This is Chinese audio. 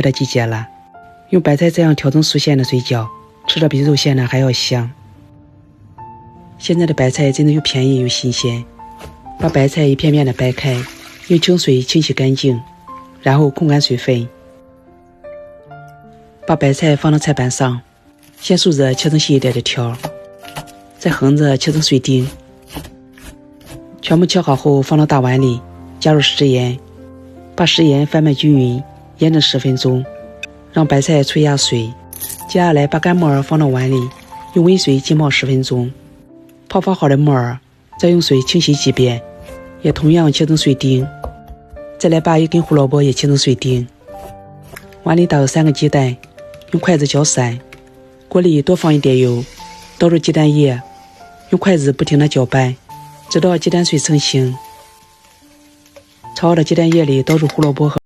的季节了，用白菜这样调成素馅的水饺，吃着比肉馅的还要香。现在的白菜真的又便宜又新鲜。把白菜一片片的掰开，用清水清洗干净，然后控干水分。把白菜放到菜板上，先竖着切成细一点的条，再横着切成碎丁。全部切好后放到大碗里，加入食盐，把食盐翻拌均匀，腌制10分钟，让白菜催压水。接下来把干木耳放到碗里，用温水浸泡10分钟。泡发好的木耳再用水清洗几遍，也同样切成碎丁。再来把1根胡萝卜也切成碎丁。碗里打入3个鸡蛋，用筷子搅散。锅里多放一点油，倒入鸡蛋液，用筷子不停地搅拌，直到鸡蛋碎成型。炒好的鸡蛋液里倒入胡萝卜和